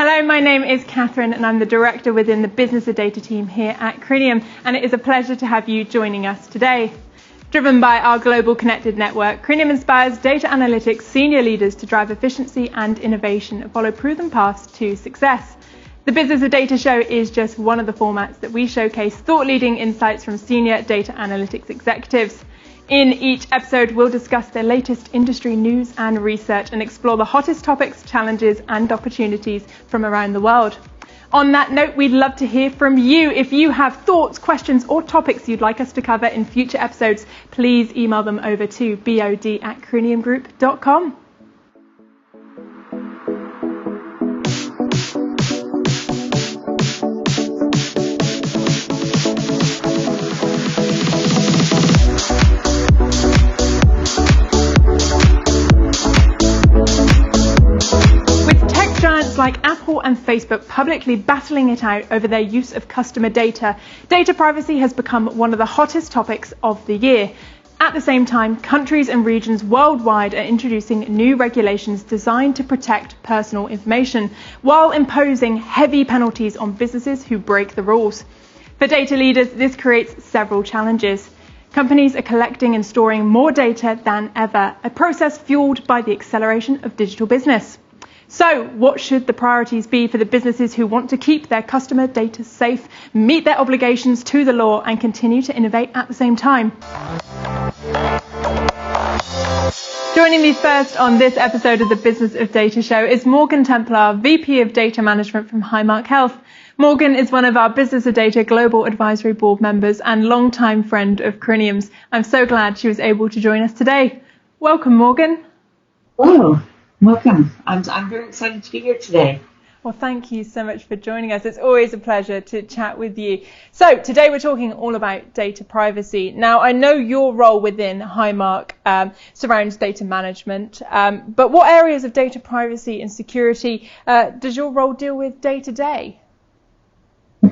Hello, my name is Catherine and I'm the Director within the Business of Data team here at Crinium, and it is a pleasure to have you joining us today. Driven by our global connected network, Crinium inspires data analytics senior leaders to drive efficiency and innovation and follow proven paths to success. The Business of Data show is just one of the formats that we showcase thought-leading insights from senior data analytics executives. In each episode, we'll discuss the latest industry news and research and explore the hottest topics, challenges and opportunities from around the world. On that note, we'd love to hear from you. If you have thoughts, questions or topics you'd like us to cover in future episodes, please email them over to bod@criniumgroup.com. Like Apple and Facebook publicly battling it out over their use of customer data, data privacy has become one of the hottest topics of the year. At the same time, countries and regions worldwide are introducing new regulations designed to protect personal information, while imposing heavy penalties on businesses who break the rules. For data leaders, this creates several challenges. Companies are collecting and storing more data than ever, a process fueled by the acceleration of digital business. So, what should the priorities be for the businesses who want to keep their customer data safe, meet their obligations to the law, and continue to innovate at the same time? Joining me first on this episode of the Business of Data show is Morgan Templar, VP of Data Management from Highmark Health. Morgan is one of our Business of Data Global Advisory Board members and longtime friend of Crinium's. I'm so glad she was able to join us today. Welcome, Morgan. Hello. Welcome. I'm very excited to be here today. Well, thank you so much for joining us. It's always a pleasure to chat with you. So today we're talking all about data privacy. Now, I know your role within Highmark surrounds data management, but what areas of data privacy and security does your role deal with day to day?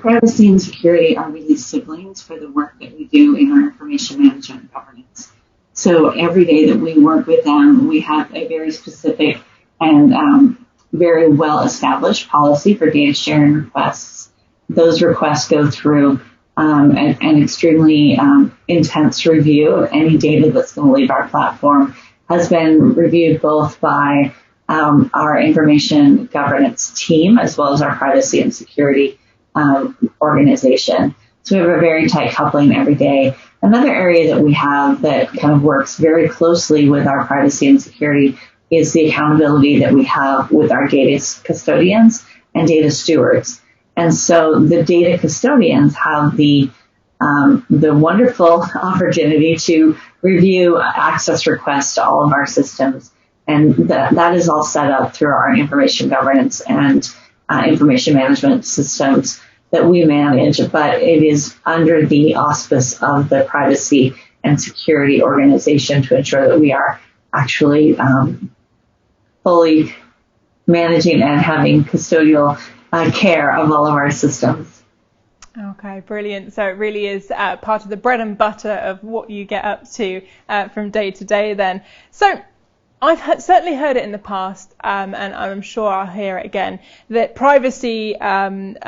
Privacy and security are really siblings for the work that we do in our information management and governance. So every day that we work with them, we have a very specific and very well-established policy for data sharing requests. Those requests go through an extremely intense review of any data that's going to leave our platform. Has been reviewed both by our information governance team as well as our privacy and security organization. So we have a very tight coupling every day. Another area that we have that kind of works very closely with our privacy and security is the accountability that we have with our data custodians and data stewards. And so the data custodians have the wonderful opportunity to review access requests to all of our systems. And that is all set up through our information governance and information management systems that we manage, but it is under the auspice of the privacy and security organization to ensure that we are actually fully managing and having custodial care of all of our systems. Okay, brilliant. So it really is part of the bread and butter of what you get up to from day to day then. So I've certainly heard it in the past, and I'm sure I'll hear it again, that privacy and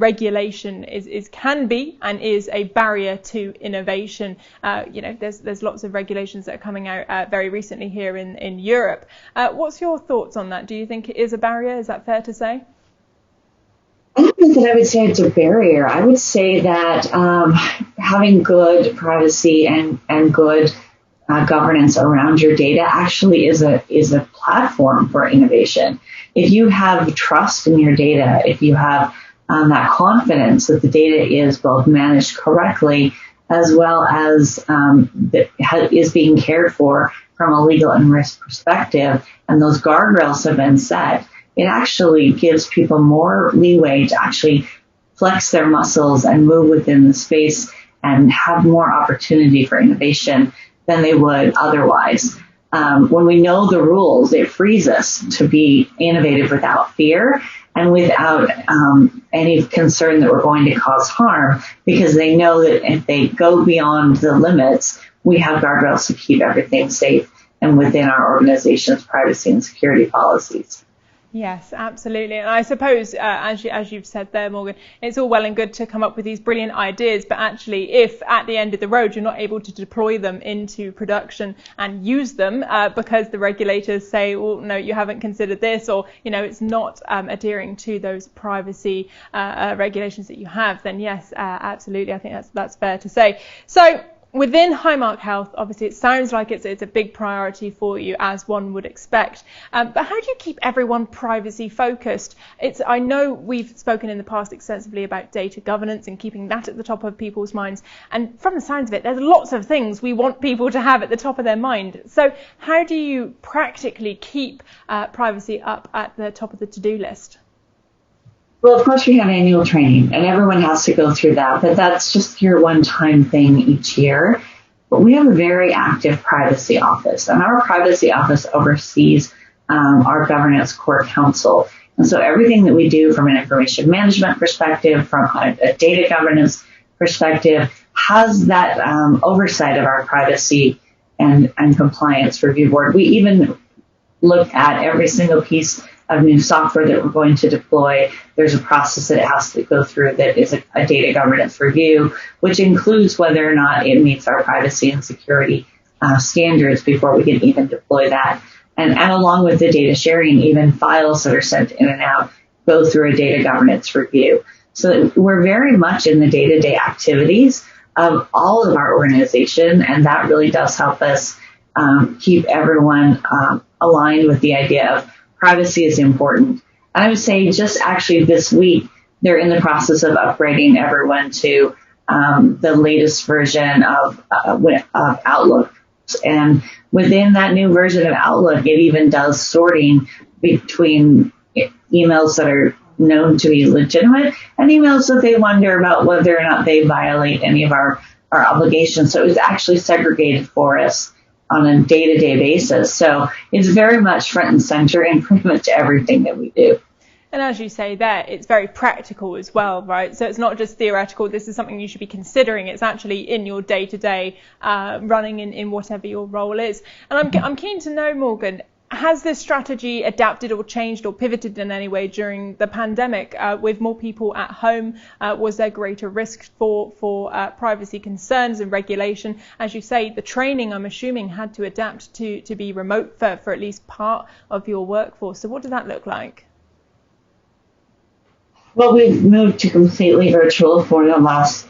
regulation can be and is a barrier to innovation. There's lots of regulations that are coming out very recently here in Europe. What's your thoughts on that? Do you think it is a barrier? Is that fair to say? I don't think that I would say it's a barrier. I would say that having good privacy and good governance around your data actually is a platform for innovation. If you have trust in your data, if you have that confidence that the data is both managed correctly as well as is being cared for from a legal and risk perspective, and those guardrails have been set, it actually gives people more leeway to actually flex their muscles and move within the space and have more opportunity for innovation than they would otherwise. When we know the rules, it frees us to be innovative without fear and without any concern that we're going to cause harm, because they know that if they go beyond the limits, we have guardrails to keep everything safe and within our organization's privacy and security policies. Yes, absolutely. And I suppose, as you've said there, Morgan, it's all well and good to come up with these brilliant ideas, but actually, if at the end of the road you're not able to deploy them into production and use them because the regulators say, well, no, you haven't considered this, or, it's not adhering to those privacy regulations that you have, then yes, absolutely. I think that's fair to say. So, within Highmark Health, obviously, it sounds like it's a big priority for you, as one would expect. But how do you keep everyone privacy focused? I know we've spoken in the past extensively about data governance and keeping that at the top of people's minds. And from the sounds of it, there's lots of things we want people to have at the top of their mind. So how do you practically keep privacy up at the top of the to-do list? Well, of course, we have annual training, and everyone has to go through that, but that's just your one-time thing each year. But we have a very active privacy office, and our privacy office oversees our governance core council. And so everything that we do from an information management perspective, from a data governance perspective, has that oversight of our privacy and compliance review board. We even look at every single piece of new software that we're going to deploy. There's a process that it has to go through that is a data governance review, which includes whether or not it meets our privacy and security standards before we can even deploy that. And along with the data sharing, even files that are sent in and out go through a data governance review. So we're very much in the day-to-day activities of all of our organization, and that really does help us keep everyone aligned with the idea of privacy is important. And I would say just actually this week, they're in the process of upgrading everyone to the latest version of Outlook. And within that new version of Outlook, it even does sorting between emails that are known to be legitimate and emails that they wonder about whether or not they violate any of our obligations. So it's actually segregated for us on a day-to-day basis. So it's very much front and center in pretty much everything that we do. And as you say there, it's very practical as well, right? So it's not just theoretical, this is something you should be considering. It's actually in your day-to-day running in whatever your role is. And I'm keen to know, Morgan, has this strategy adapted or changed or pivoted in any way during the pandemic? With more people at home, was there greater risk for privacy concerns and regulation? As you say, the training, I'm assuming, had to adapt to be remote for at least part of your workforce. So what does that look like? Well, we've moved to completely virtual for the last,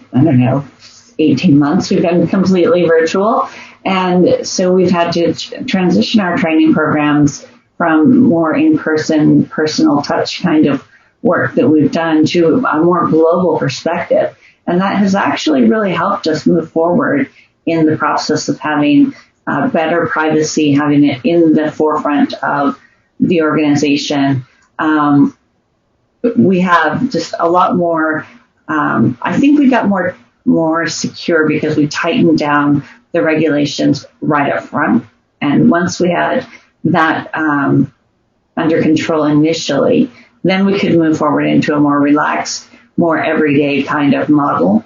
18 months. We've been completely virtual. And so we've had to transition our training programs from more in-person, personal touch kind of work that we've done to a more global perspective. And that has actually really helped us move forward in the process of having better privacy, having it in the forefront of the organization. We have just a lot more, I think we got more secure because we tightened down the regulations right up front. And once we had that under control initially, then we could move forward into a more relaxed, more everyday kind of model,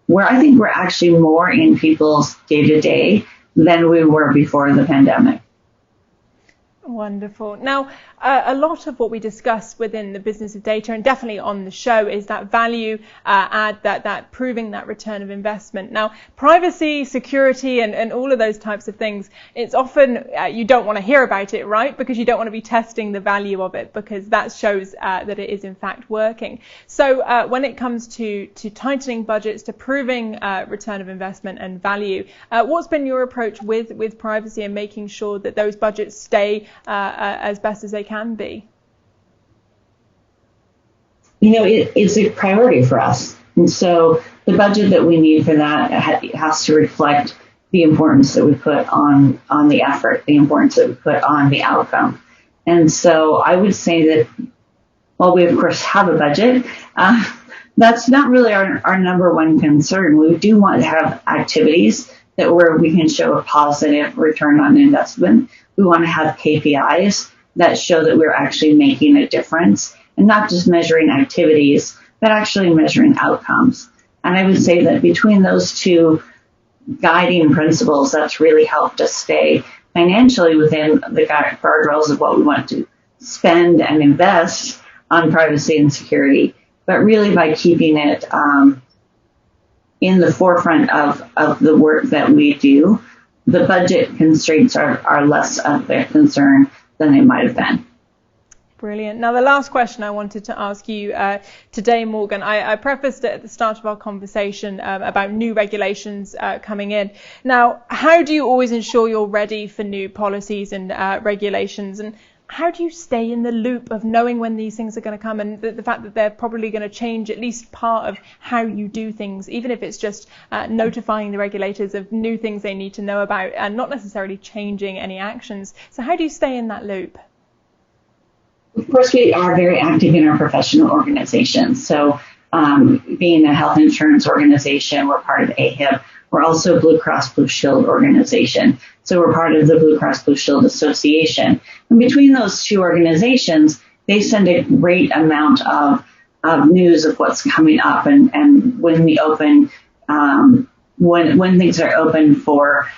where I think we're actually more in people's day-to-day than we were before the pandemic. Wonderful. Now, a lot of what we discuss within the business of data, and definitely on the show, is that value add, that proving that return of investment. Now, privacy, security, and all of those types of things, it's often you don't want to hear about it, right? Because you don't want to be testing the value of it, because that shows that it is in fact working. So when it comes to tightening budgets, to proving return of investment and value, what's been your approach with privacy and making sure that those budgets stay as best as they can be? It's a priority for us. And so the budget that we need for that has to reflect the importance that we put on the effort, the importance that we put on the outcome. And so I would say that while we, of course, have a budget, that's not really our number one concern. We do want to have activities that where we can show a positive return on investment. We want to have KPIs that show that we're actually making a difference and not just measuring activities, but actually measuring outcomes. And I would say that between those two guiding principles, that's really helped us stay financially within the guardrails of what we want to spend and invest on privacy and security, but really by keeping it in the forefront of the work that we do, the budget constraints are less of their concern than they might have been. Brilliant. Now, the last question I wanted to ask you today, Morgan, I prefaced it at the start of our conversation about new regulations coming in. Now, how do you always ensure you're ready for new policies and regulations? And how do you stay in the loop of knowing when these things are going to come and the fact that they're probably going to change at least part of how you do things, even if it's just notifying the regulators of new things they need to know about and not necessarily changing any actions? So how do you stay in that loop? Of course, we are very active in our professional organizations. So being a health insurance organization, we're part of AHIP. We're also a Blue Cross Blue Shield organization. So we're part of the Blue Cross Blue Shield Association. And between those two organizations, they send a great amount of news of what's coming up and when we open, when things are open for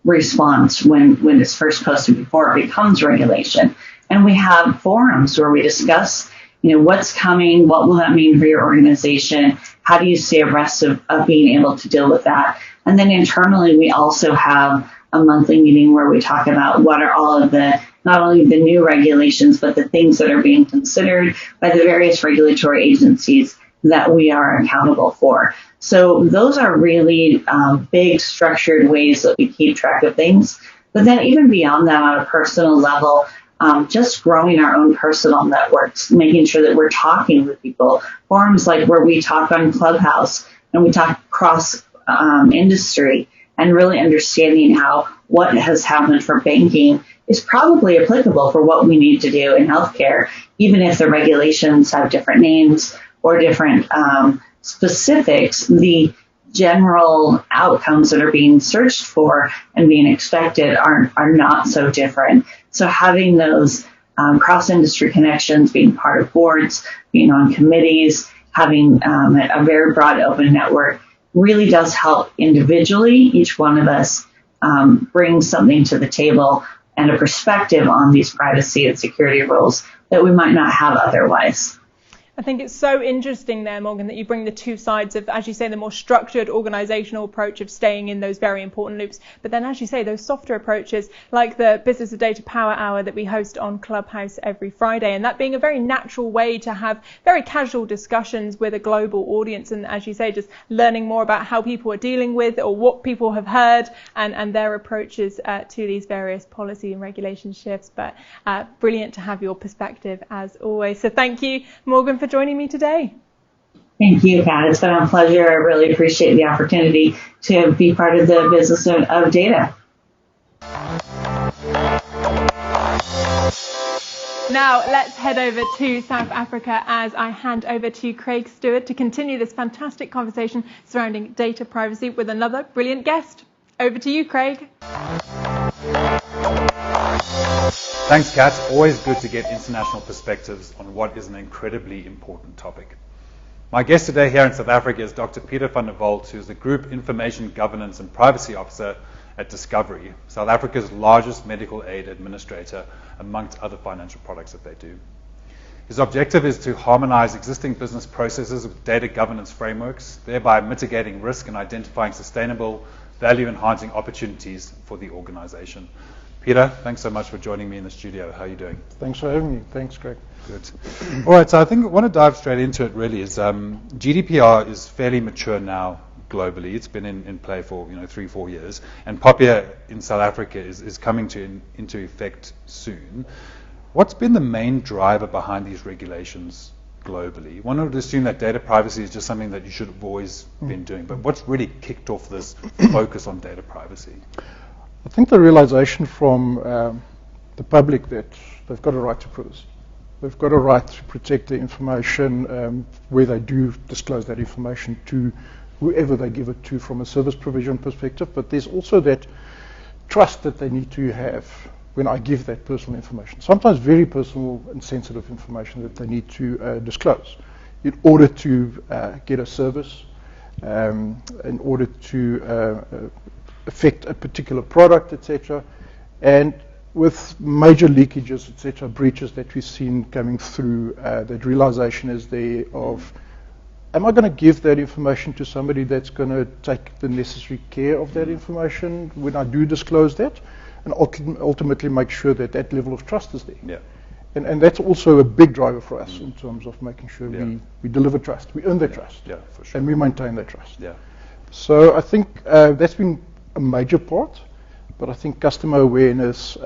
response, when it's first posted before it becomes regulation. And we have forums where we discuss, what's coming, what will that mean for your organization, how do you stay abreast of being able to deal with that. And then internally, we also have a monthly meeting where we talk about what are all of the, not only the new regulations, but the things that are being considered by the various regulatory agencies that we are accountable for. So those are really big structured ways that we keep track of things. But then even beyond that, on a personal level, just growing our own personal networks, making sure that we're talking with people. Forums like where we talk on Clubhouse and we talk across industry and really understanding how what has happened for banking is probably applicable for what we need to do in healthcare, even if the regulations have different names or different specifics. The general outcomes that are being searched for and being expected are not so different. So having those cross-industry connections, being part of boards, being on committees, having a very broad open network really does help individually. Each one of us brings something to the table and a perspective on these privacy and security rules that we might not have otherwise. I think it's so interesting there, Morgan, that you bring the two sides of, as you say, the more structured organizational approach of staying in those very important loops. But then, as you say, those softer approaches like the Business of Data Power Hour that we host on Clubhouse every Friday. And that being a very natural way to have very casual discussions with a global audience. And as you say, just learning more about how people are dealing with or what people have heard and their approaches to these various policy and regulation shifts. But brilliant to have your perspective as always. So thank you, Morgan, for joining me today. Thank you, Kat. It's been a pleasure. I really appreciate the opportunity to be part of the business of data. Now let's head over to South Africa as I hand over to Craig Stewart to continue this fantastic conversation surrounding data privacy with another brilliant guest. Over to you, Craig. Thanks, Kat. Always good to get international perspectives on what is an incredibly important topic. My guest today here in South Africa is Dr. Peter van der Walt, who is the Group Information Governance and Privacy Officer at Discovery, South Africa's largest medical aid administrator, amongst other financial products that they do. His objective is to harmonize existing business processes with data governance frameworks, thereby mitigating risk and identifying sustainable, value-enhancing opportunities for the organization. Peter, thanks so much for joining me in the studio. How are you doing? Thanks for having me. Thanks, Greg. Good. All right, so I think I want to dive straight into it really. GDPR is fairly mature now globally. It's been in play for 3-4 years. And POPIA in South Africa is coming into effect soon. What's been the main driver behind these regulations globally? One would assume that data privacy is just something that you should have always been doing. But what's really kicked off this focus on data privacy? I think the realization from the public that they've got a right to privacy. They've got a right to protect their information where they do disclose that information to whoever they give it to from a service provision perspective. But there's also that trust that they need to have when I give that personal information. Sometimes very personal and sensitive information that they need to disclose in order to get a service, in order to affect a particular product, etc. And with major leakages, etc., breaches that we've seen coming through, that realization is there of, am I going to give that information to somebody that's going to take the necessary care of that information when I do disclose that, and ultimately make sure that that level of trust is there. Yeah. And that's also a big driver for us in terms of making sure Yeah. we deliver trust, we earn that trust, Yeah, for sure. and we maintain that trust. Yeah. So I think that's been a major part, but I think customer awareness,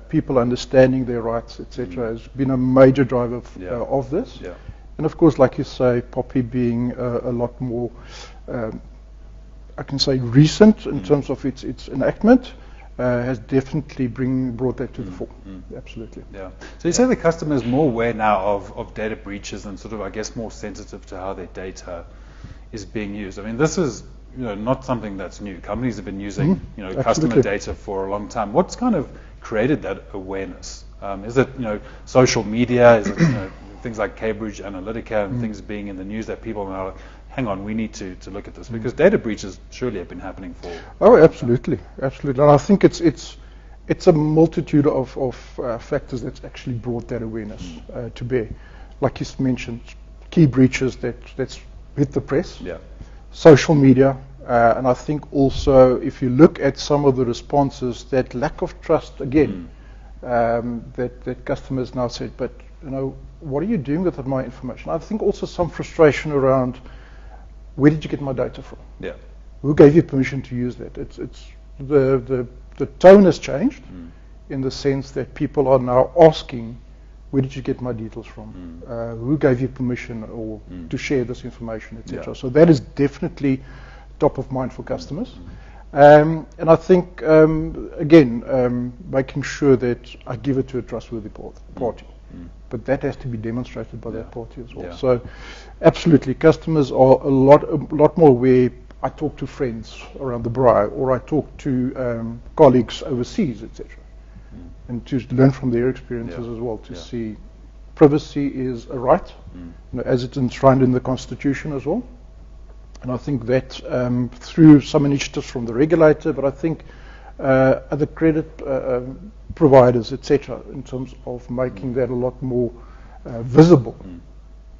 people understanding their rights, etc., has been a major driver of this. Yeah. And of course, like you say, POPI being a lot more, I can say, recent in terms of its enactment, has definitely brought that to the fore. Absolutely. Yeah. So you say the customer is more aware now of data breaches and sort of, I guess, more sensitive to how their data is being used. I mean, this is not something that's new. Companies have been using customer data for a long time. What's kind of created that awareness? Is it social media? Is it things like Cambridge Analytica and things being in the news that people are now, hang on, we need to look at this, because data breaches surely have been happening for. Oh, absolutely, absolutely. And I think it's a multitude of factors that's actually brought that awareness to bear. Like you mentioned, key breaches that's hit the press. Yeah. Social media, and I think also if you look at some of the responses, that lack of trust again, that customers now said, but what are you doing with my information? I think also some frustration around, where did you get my data from? Yeah. Who gave you permission to use that? It's the tone has changed in the sense that people are now asking, where did you get my details from? Who gave you permission or to share this information, etc. Yeah. So that is definitely top of mind for customers. And I think, again, making sure that I give it to a trustworthy party. But that has to be demonstrated by that party as well. Yeah. So absolutely, customers are a lot more aware. I talk to friends around the braai, or I talk to colleagues overseas, etc. And to learn from their experiences as well, to see privacy is a right, as it's enshrined in the Constitution as well. And I think that through some initiatives from the regulator, but I think other credit providers, etc., in terms of making that a lot more visible,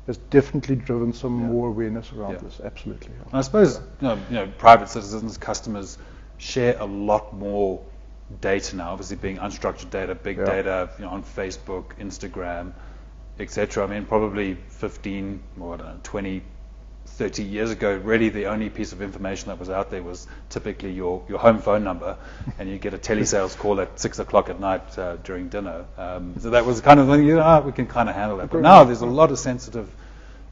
has definitely driven some more awareness around this. Absolutely. And I suppose private citizens, customers share a lot more data now, obviously being unstructured data, big data, on Facebook, Instagram, etc. I mean, probably 15 or I don't know, 20, 30 years ago, really the only piece of information that was out there was typically your home phone number, and you get a telesales call at 6 o'clock at night during dinner. So that was kind of like, we can kind of handle that. But now there's a lot of sensitive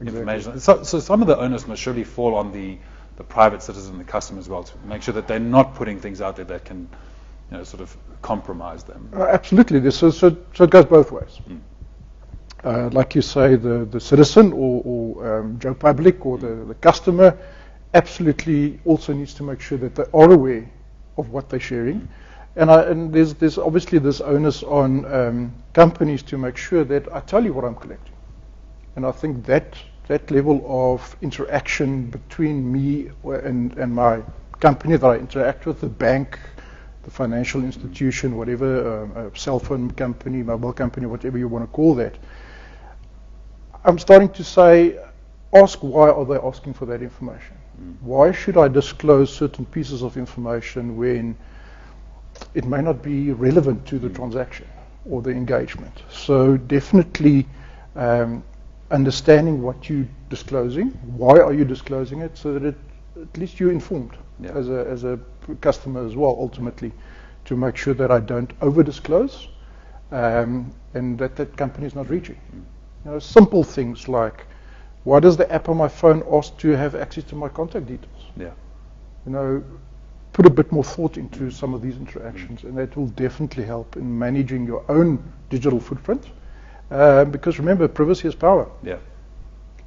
information. So some of the onus must surely fall on the private citizen, the customer as well, to make sure that they're not putting things out there that can sort of compromise them. Absolutely. So it goes both ways. Like you say, the citizen or Joe Public or the customer absolutely also needs to make sure that they are aware of what they're sharing. And there's obviously this onus on companies to make sure that I tell you what I'm collecting. And I think that level of interaction between me and my company that I interact with, the bank, the financial institution, whatever, a cell phone company, mobile company, whatever you want to call that, I'm starting to say, ask why are they asking for that information? Why should I disclose certain pieces of information when it may not be relevant to the transaction or the engagement? So definitely understanding what you're disclosing, why are you disclosing it, so that at least you're informed as a customer as well, ultimately, to make sure that I don't over-disclose and that company is not reaching. Simple things like, why does the app on my phone ask to have access to my contact details? Yeah. Put a bit more thought into some of these interactions, and that will definitely help in managing your own digital footprint, Because remember, privacy is power. Yeah.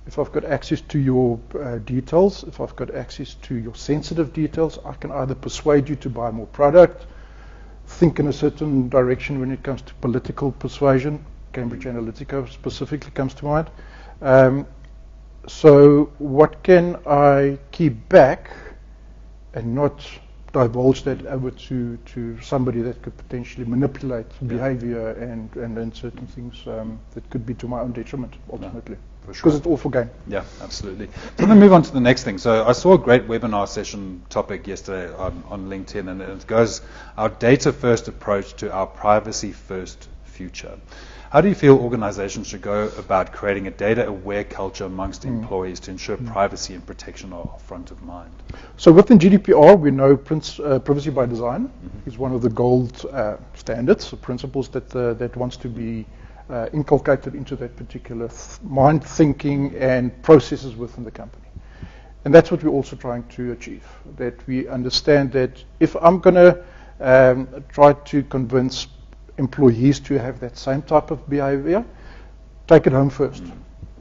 If I've got access to your details, if I've got access to your sensitive details, I can either persuade you to buy more product, think in a certain direction when it comes to political persuasion. Cambridge Analytica specifically comes to mind. So what can I keep back and not divulge that over to somebody that could potentially manipulate behavior and then certain things that could be to my own detriment ultimately. For sure. Because it's all for gain. Yeah, absolutely. So I'm going to move on to the next thing. So I saw a great webinar session topic yesterday on LinkedIn, and it goes, our data-first approach to our privacy-first future. How do you feel organizations should go about creating a data-aware culture amongst employees to ensure privacy and protection are front of mind? So within GDPR, we know privacy by design is one of the gold standards, principles that wants to be inculcated into that particular mind thinking and processes within the company. And that's what we're also trying to achieve, that we understand that if I'm going to try to convince employees to have that same type of behavior, take it home first.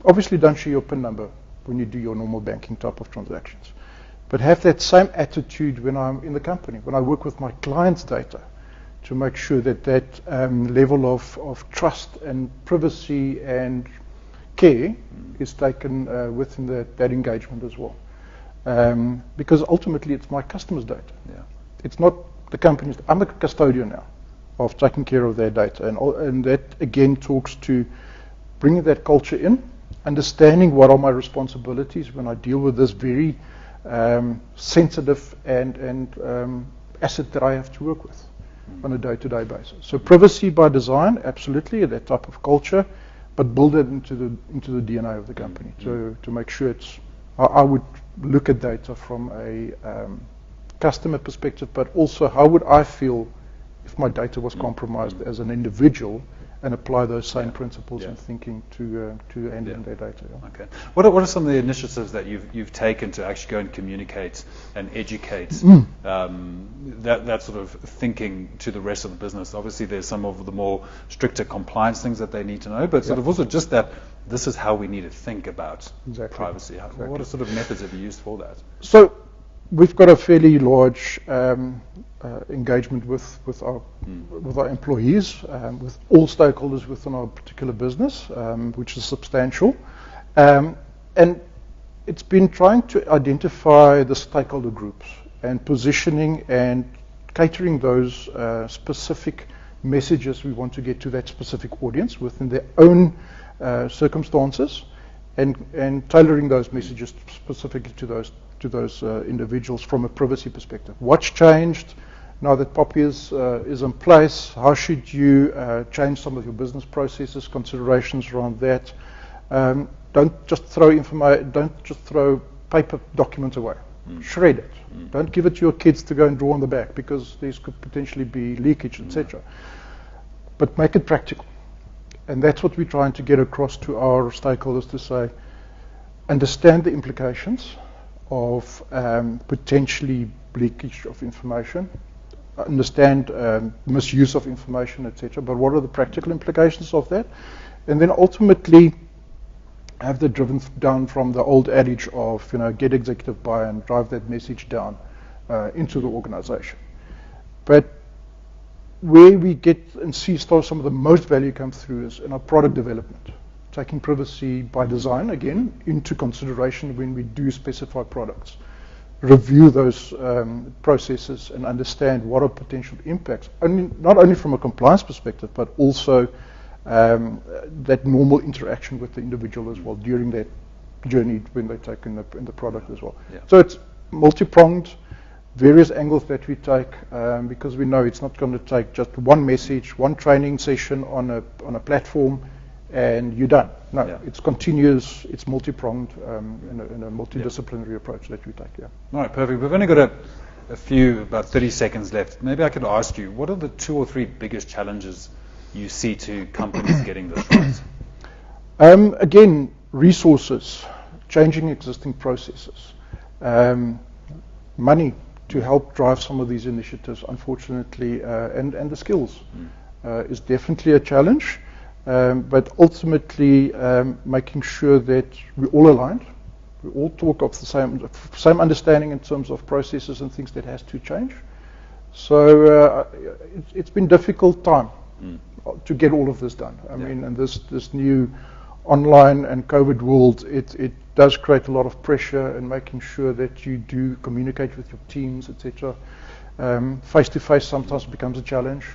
Obviously don't share your PIN number when you do your normal banking type of transactions. But have that same attitude when I'm in the company, when I work with my clients' data, to make sure that level of trust and privacy and care is taken within that engagement as well. Because ultimately it's my customers' data. Yeah. It's not the company's. I'm a custodian now of taking care of their data. And that again talks to bringing that culture in, understanding what are my responsibilities when I deal with this very sensitive and asset that I have to work with on a day-to-day basis. So privacy by design, absolutely, that type of culture, but build it into the DNA of the company to make sure it's. I would look at data from a customer perspective, but also how would I feel if my data was compromised as an individual, and apply those same principles and thinking to handling their data. Yeah. Okay. What are some of the initiatives that you've taken to actually go and communicate and educate that sort of thinking to the rest of the business? Obviously, there's some of the more stricter compliance things that they need to know, but sort of also just that this is how we need to think about privacy. What sort of methods have you used for that? So we've got a fairly large engagement with our employees, with all stakeholders within our particular business, which is substantial, and it's been trying to identify the stakeholder groups and positioning and catering those specific messages we want to get to that specific audience within their own circumstances, and tailoring those messages specifically to those individuals from a privacy perspective. What's changed now that POPI is in place? How should you change some of your business processes, considerations around that? Don't just throw paper documents away. Shred it. Don't give it to your kids to go and draw on the back, because there could potentially be leakage, etc. But make it practical. And that's what we're trying to get across to our stakeholders, to say, understand the implications of potentially leakage of information, understand misuse of information, etc. But what are the practical implications of that? And then ultimately have that driven down from the old adage of, get executive buy-in, drive that message down into the organization. But where we get and see some of the most value come through is in our product development, taking privacy by design, again, into consideration when we do specify products. Review those processes and understand what are potential impacts, not only from a compliance perspective, but also that normal interaction with the individual as well during that journey when they take in the product as well. Yeah. So it's multi-pronged, various angles that we take, because we know it's not going to take just one message, one training session on a platform, and you're done. No, it's continuous, it's multi-pronged, in a multidisciplinary approach that we take. Yeah. All right, perfect. We've only got about 30 seconds left. Maybe I could ask you, what are the 2 or 3 biggest challenges you see to companies getting this right? Again, resources, changing existing processes, money to help drive some of these initiatives, unfortunately, and the skills is definitely a challenge. but ultimately making sure that we're all aligned. We all talk of the same understanding in terms of processes and things that has to change. So it's been a difficult time to get all of this done. I mean, and this new online and COVID world, it does create a lot of pressure in making sure that you do communicate with your teams, etc. Face-to-face sometimes becomes a challenge,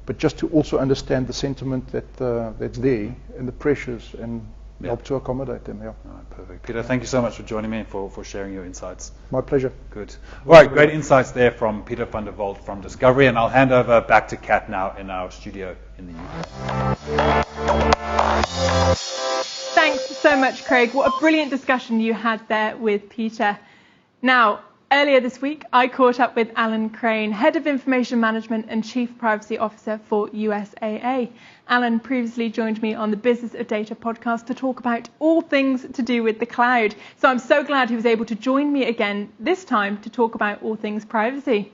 but just to also understand the sentiment that's there and the pressures and help to accommodate them. Yeah. Perfect. Peter, thank you so much for joining me and for sharing your insights. My pleasure. Good. All right, great insights there from Peter van der Walt from Discovery, and I'll hand over back to Kat now in our studio in the UK. Thanks so much, Craig. What a brilliant discussion you had there with Peter. Now, earlier this week, I caught up with Alan Crane, Head of Information Management and Chief Privacy Officer for USAA. Alan previously joined me on the Business of Data podcast to talk about all things to do with the cloud. So I'm so glad he was able to join me again, this time to talk about all things privacy.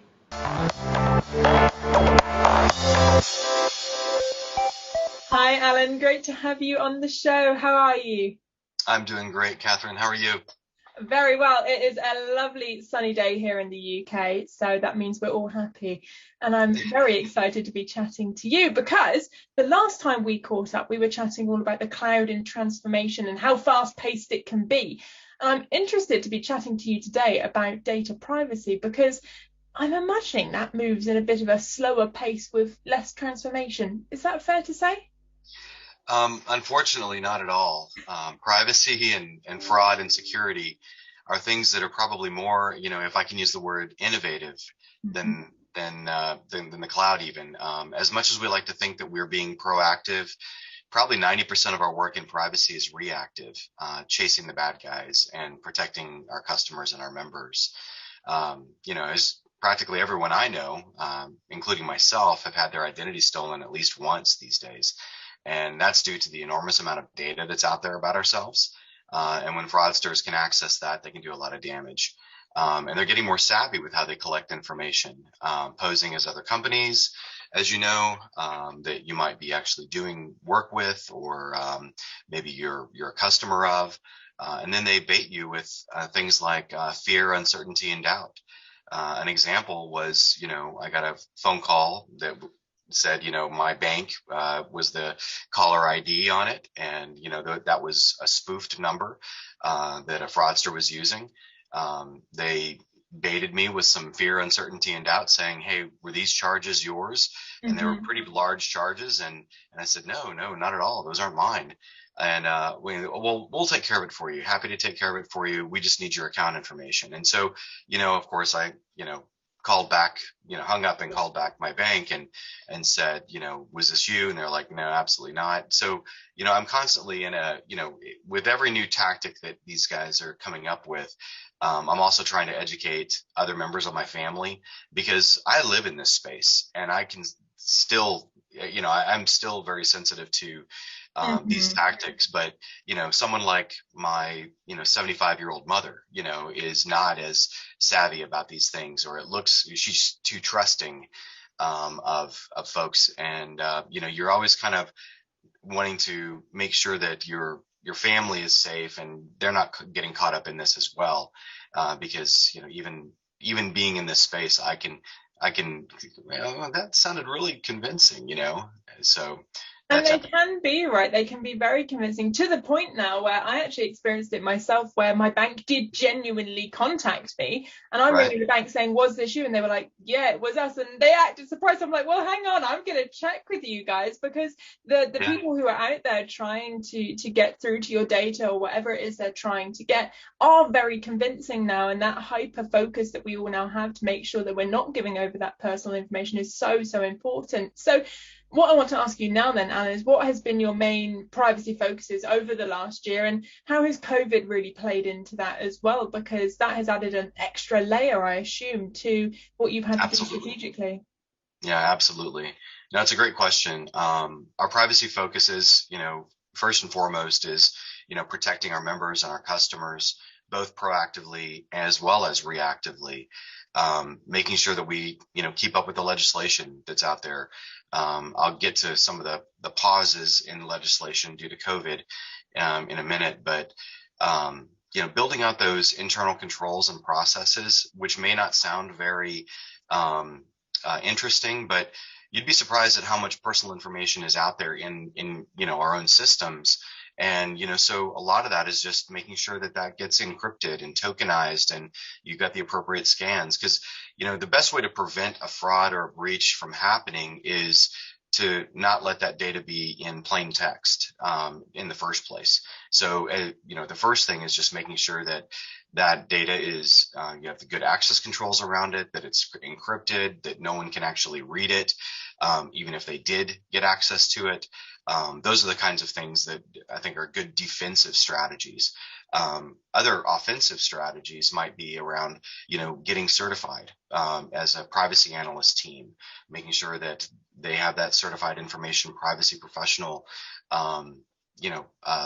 Hi, Alan. Great to have you on the show. How are you? I'm doing great, Catherine. How are you? Very well. It is a lovely sunny day here in the UK, so that means we're all happy. And I'm very excited to be chatting to you because the last time we caught up, we were chatting all about the cloud and transformation and how fast-paced it can be. And I'm interested to be chatting to you today about data privacy because I'm imagining that moves in a bit of a slower pace with less transformation. Is that fair to say? Unfortunately, not at all. Privacy and fraud and security are things that are probably more, if I can use the word, innovative than the cloud even. As much as we like to think that we're being proactive, probably 90% of our work in privacy is reactive, chasing the bad guys and protecting our customers and our members. As practically everyone I know, including myself, have had their identity stolen at least once these days. And that's due to the enormous amount of data that's out there about ourselves. And when fraudsters can access that, they can do a lot of damage. And they're getting more savvy with how they collect information, posing as other companies, as you know, that you might be actually doing work with, or maybe you're a customer of. And then they bait you with things like fear, uncertainty, and doubt. An example was, I got a phone call that said, my bank was the caller ID on it. And, that was a spoofed number that a fraudster was using. They baited me with some fear, uncertainty, and doubt, saying, hey, were these charges yours? And they were pretty large charges. And I said, no, not at all. Those aren't mine. And we'll take care of it for you. Happy to take care of it for you. We just need your account information. And so, of course, I, called back, hung up and called back my bank and said, was this you? And they're like, no, absolutely not. So, I'm constantly in with every new tactic that these guys are coming up with, I'm also trying to educate other members of my family because I live in this space and I can still, I'm still very sensitive to these tactics, but someone like my 75-year-old mother is not as savvy about these things, or it looks she's too trusting of folks, and you're always kind of wanting to make sure that your family is safe and they're not getting caught up in this as well, because even being in this space, I can that sounded really convincing, so. And they can be, right? They can be very convincing, to the point now where I actually experienced it myself, where my bank did genuinely contact me. And I'm ringing the bank saying, was this you? And they were like, yeah, it was us. And they acted surprised. I'm like, well, hang on, I'm going to check with you guys, because the people who are out there trying to get through to your data or whatever it is they're trying to get are very convincing now. And that hyper focus that we all now have to make sure that we're not giving over that personal information is so, so important. So what I want to ask you now then, Alan, is what has been your main privacy focuses over the last year, and how has COVID really played into that as well? Because that has added an extra layer, I assume, to what you've had to do strategically. Yeah, absolutely. No, that's a great question. Our privacy focuses, first and foremost is, protecting our members and our customers, both proactively as well as reactively, making sure that we, keep up with the legislation that's out there. I'll get to some of the pauses in legislation due to COVID in a minute, but building out those internal controls and processes, which may not sound very interesting, but you'd be surprised at how much personal information is out there in our own systems. And, so a lot of that is just making sure that gets encrypted and tokenized, and you've got the appropriate scans. Because, the best way to prevent a fraud or a breach from happening is to not let that data be in plain text in the first place. So, the first thing is just making sure that data is, you have the good access controls around it, that it's encrypted, that no one can actually read it, even if they did get access to it. Those are the kinds of things that I think are good defensive strategies. Other offensive strategies might be around, getting certified as a privacy analyst team, making sure that they have that certified information privacy professional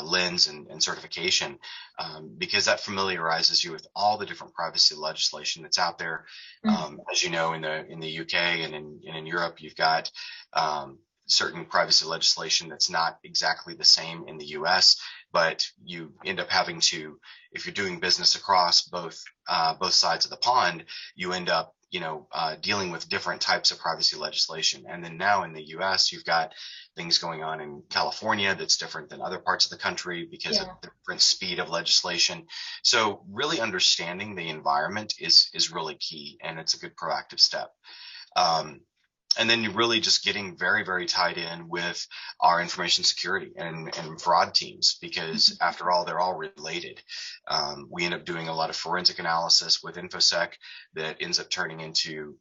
lens and certification, because that familiarizes you with all the different privacy legislation that's out there. As you know, in the UK and in Europe, you've got certain privacy legislation that's not exactly the same in the US, but you end up having to, if you're doing business across both sides of the pond, you end up dealing with different types of privacy legislation. And then now in the US, you've got things going on in California that's different than other parts of the country because of the different speed of legislation. So really understanding the environment is really key, and it's a good proactive step. And then you're really just getting very, very tied in with our information security and fraud teams, because after all, they're all related. We end up doing a lot of forensic analysis with InfoSec that ends up turning into,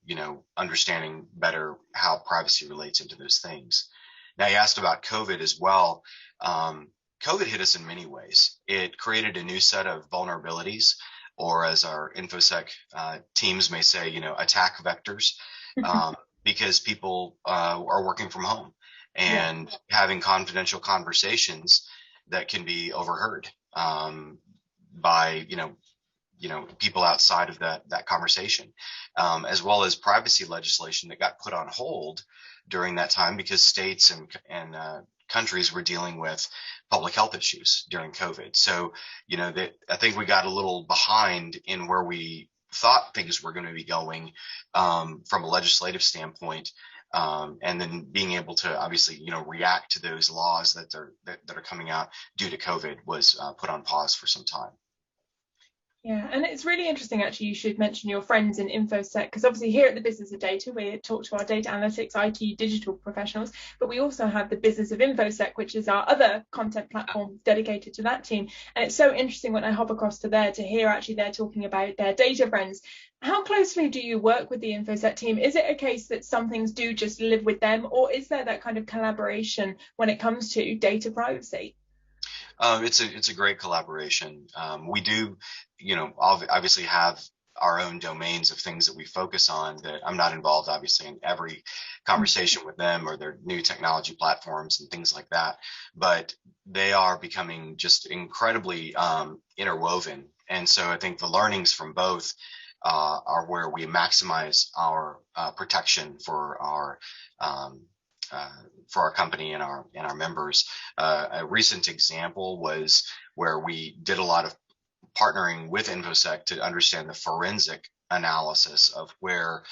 understanding better how privacy relates into those things. Now, you asked about COVID as well. COVID hit us in many ways. It created a new set of vulnerabilities, or as our InfoSec teams may say, attack vectors. Because people are working from home and having confidential conversations that can be overheard by people outside of that conversation, as well as privacy legislation that got put on hold during that time because states and countries were dealing with public health issues during COVID. So I think we got a little behind in where we thought things were going to be going from a legislative standpoint, and then being able to obviously react to those laws that are coming out due to COVID was put on pause for some time. Yeah, and it's really interesting, actually, you should mention your friends in InfoSec, because obviously here at the Business of Data, we talk to our data analytics, IT, digital professionals, but we also have the Business of InfoSec, which is our other content platform dedicated to that team. And it's so interesting when I hop across to there to hear actually they're talking about their data friends. How closely do you work with the InfoSec team? Is it a case that some things do just live with them, or is there that kind of collaboration when it comes to data privacy? It's a great collaboration. We do, obviously have our own domains of things that we focus on that I'm not involved, obviously, in every conversation with them or their new technology platforms and things like that. But they are becoming just incredibly interwoven. And so I think the learnings from both are where we maximize our protection for our company and our members. A recent example was where we did a lot of partnering with InfoSec to understand the forensic analysis of where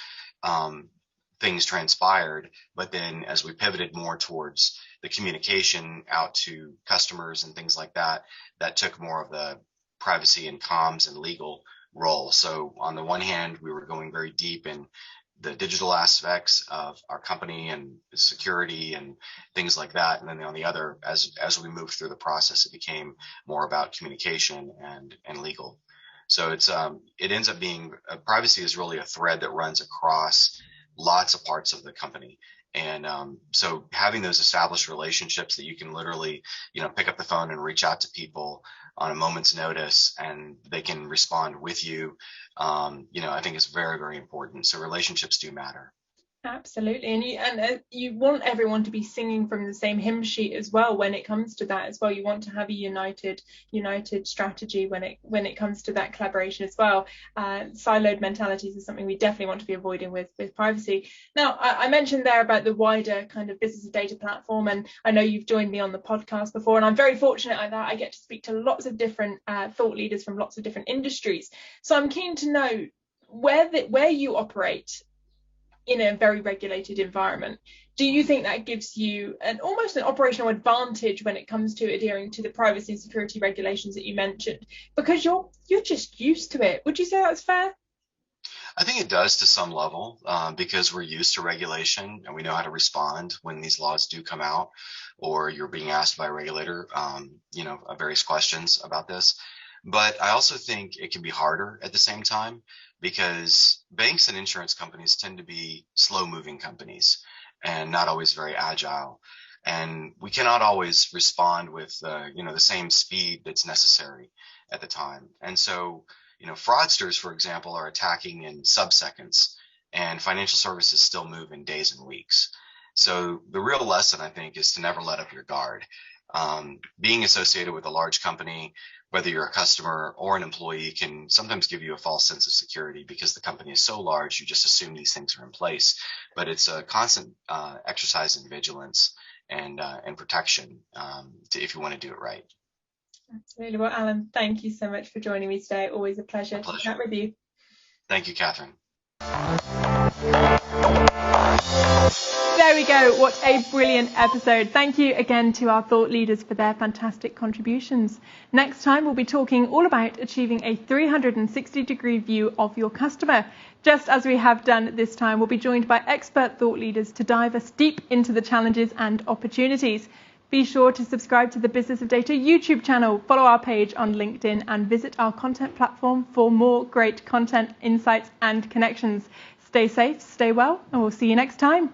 things transpired. But then as we pivoted more towards the communication out to customers and things like that, that took more of the privacy and comms and legal role. So on the one hand, we were going very deep in the digital aspects of our company and security and things like that. And then on the other, as we moved through the process, it became more about communication and legal. So it ends up being privacy is really a thread that runs across lots of parts of the company. And so having those established relationships that you can literally, pick up the phone and reach out to people on a moment's notice and they can respond with you, I think is very, very important. So relationships do matter. Absolutely, and you want everyone to be singing from the same hymn sheet as well when it comes to that as well. You want to have a united strategy when it comes to that collaboration as well. Siloed mentalities is something we definitely want to be avoiding with privacy. Now, I mentioned there about the wider kind of business of data platform, and I know you've joined me on the podcast before, and I'm very fortunate that I get to speak to lots of different thought leaders from lots of different industries. So I'm keen to know where you operate in a very regulated environment. Do you think that gives you almost an operational advantage when it comes to adhering to the privacy and security regulations that you mentioned, because you're just used to it? Would you say that's fair? I think it does to some level, because we're used to regulation and we know how to respond when these laws do come out, or you're being asked by a regulator, various questions about this. But I also think it can be harder at the same time, because banks and insurance companies tend to be slow-moving companies and not always very agile. And we cannot always respond with, the same speed that's necessary at the time. And so, fraudsters, for example, are attacking in sub-seconds, and financial services still move in days and weeks. So the real lesson, I think, is to never let up your guard. Being associated with a large company, whether you're a customer or an employee, can sometimes give you a false sense of security because the company is so large, you just assume these things are in place. But it's a constant exercise in vigilance and protection if you want to do it right. Absolutely. Well, Alan, thank you so much for joining me today. Always a pleasure to chat with you. Thank you, Catherine. There we go. What a brilliant episode. Thank you again to our thought leaders for their fantastic contributions. Next time, we'll be talking all about achieving a 360-degree view of your customer. Just as we have done this time, we'll be joined by expert thought leaders to dive us deep into the challenges and opportunities. Be sure to subscribe to the Business of Data YouTube channel, follow our page on LinkedIn, and visit our content platform for more great content, insights, and connections. Stay safe, stay well, and we'll see you next time.